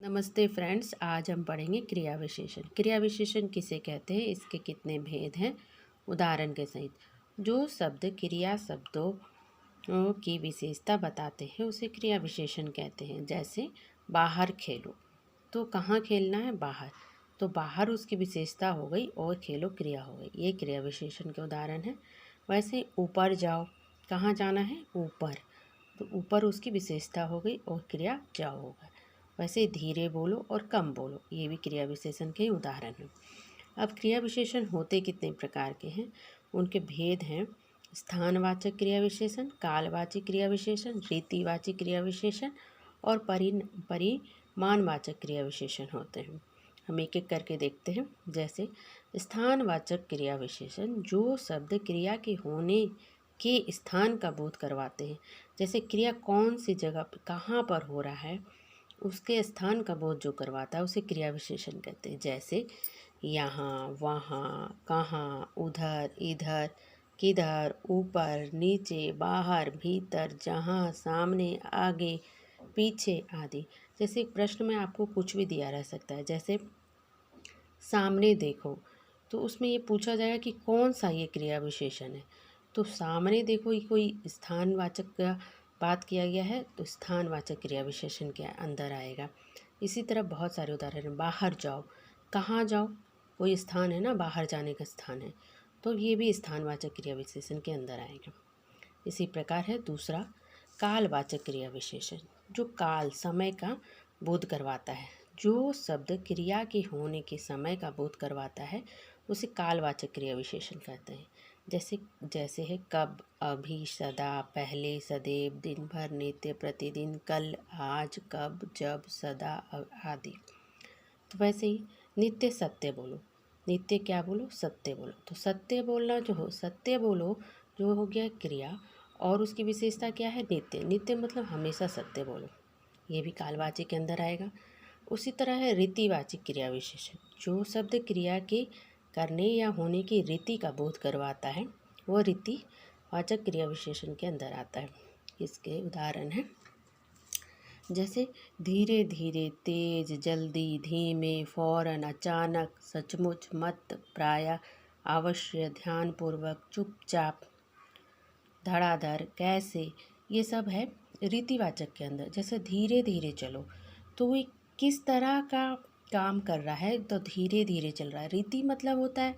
नमस्ते फ्रेंड्स, आज हम पढ़ेंगे क्रिया विशेषण। क्रिया विशेषण किसे कहते हैं, इसके कितने भेद हैं, उदाहरण के सहित। जो शब्द क्रिया शब्दों की विशेषता बताते हैं उसे क्रिया विशेषण कहते हैं। जैसे बाहर खेलो, तो कहाँ खेलना है, बाहर, तो बाहर उसकी विशेषता हो गई और खेलो क्रिया हो गई। ये क्रिया विशेषण के उदाहरण हैं। वैसे ऊपर जाओ, कहाँ जाना है, ऊपर, तो ऊपर उसकी विशेषता हो गई और क्रिया जाओ होगा। वैसे धीरे बोलो और कम बोलो, ये भी क्रिया विशेषण के उदाहरण हैं। अब क्रिया विशेषण होते कितने प्रकार के हैं, उनके भेद हैं। स्थानवाचक क्रिया विशेषण, कालवाचक क्रिया विशेषण, रीतिवाचक क्रिया विशेषण और परिमाणवाचक क्रिया विशेषण होते हैं। हम एक एक करके देखते हैं। जैसे स्थानवाचक क्रिया विशेषण, जो शब्द क्रिया के होने के स्थान का बोध करवाते हैं। जैसे क्रिया कौन सी जगह पर, कहाँ पर हो रहा है, उसके स्थान का बोध जो करवाता है उसे क्रिया विशेषण कहते हैं। जैसे यहाँ, वहाँ, कहाँ, उधर, इधर, किधर, ऊपर, नीचे, बाहर, भीतर, जहाँ, सामने, आगे, पीछे आदि। जैसे एक प्रश्न में आपको कुछ भी दिया रह सकता है। जैसे सामने देखो, तो उसमें ये पूछा जाएगा कि कौन सा ये क्रिया विशेषण है। तो सामने देखो ये कोई स्थानवाचक का बात किया गया है, तो स्थानवाचक क्रिया विशेषण के अंदर आएगा। इसी तरह बहुत सारे उदाहरण हैं। बाहर जाओ, कहाँ जाओ, कोई स्थान है ना, बाहर जाने का स्थान है, तो ये भी स्थानवाचक क्रिया विशेषण के अंदर आएगा। इसी प्रकार है दूसरा कालवाचक क्रिया विशेषण, जो काल, समय का बोध करवाता है। जो शब्द क्रिया के होने के समय का बोध करवाता है उसे कालवाचक क्रिया विशेषण कहते हैं। जैसे है कब, अभी, सदा, पहले, सदैव, दिन भर, नित्य, प्रतिदिन, कल, आज, कब, जब, सदा आदि। तो वैसे ही नित्य सत्य बोलो, नित्य क्या बोलो, सत्य बोलो। तो सत्य बोलना जो हो, सत्य बोलो जो हो गया क्रिया, और उसकी विशेषता क्या है, नित्य। नित्य मतलब हमेशा सत्य बोलो, ये भी कालवाचक के अंदर आएगा। उसी तरह है रीतिवाचक क्रिया विशेषण, जो शब्द क्रिया के करने या होने की रीति का बोध करवाता है वो रीतिवाचक क्रिया विशेषण के अंदर आता है। इसके उदाहरण हैं। जैसे धीरे धीरे, तेज, जल्दी, धीमे, फौरन, अचानक, सचमुच, मत, प्रायः, अवश्य, ध्यानपूर्वक, चुपचाप, धड़ाधड़, कैसे, ये सब है रीतिवाचक के अंदर। जैसे धीरे धीरे चलो, तो वो किस तरह का काम कर रहा है, तो धीरे धीरे चल रहा है। रीति मतलब होता है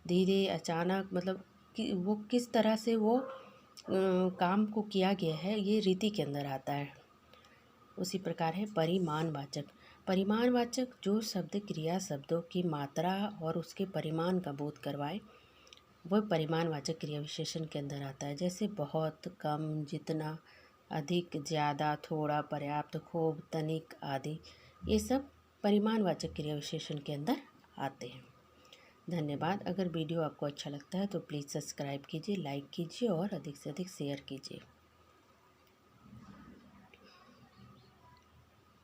धीरे, अचानक, मतलब कि वो किस तरह से वो काम को किया गया है, ये रीति के अंदर आता है। उसी प्रकार है परिमाणवाचक। परिमाणवाचक, जो शब्द क्रिया शब्दों की मात्रा और उसके परिमाण का बोध करवाए, वह परिमाणवाचक क्रिया विशेषण के अंदर आता है। जैसे बहुत, कम, जितना, अधिक, ज़्यादा, थोड़ा, पर्याप्त, खूब, तनिक आदि। ये सब परिमाणवाचक क्रिया विशेषण के अंदर आते हैं। धन्यवाद। अगर वीडियो आपको अच्छा लगता है तो प्लीज़ सब्सक्राइब कीजिए, लाइक कीजिए और अधिक से अधिक शेयर कीजिए।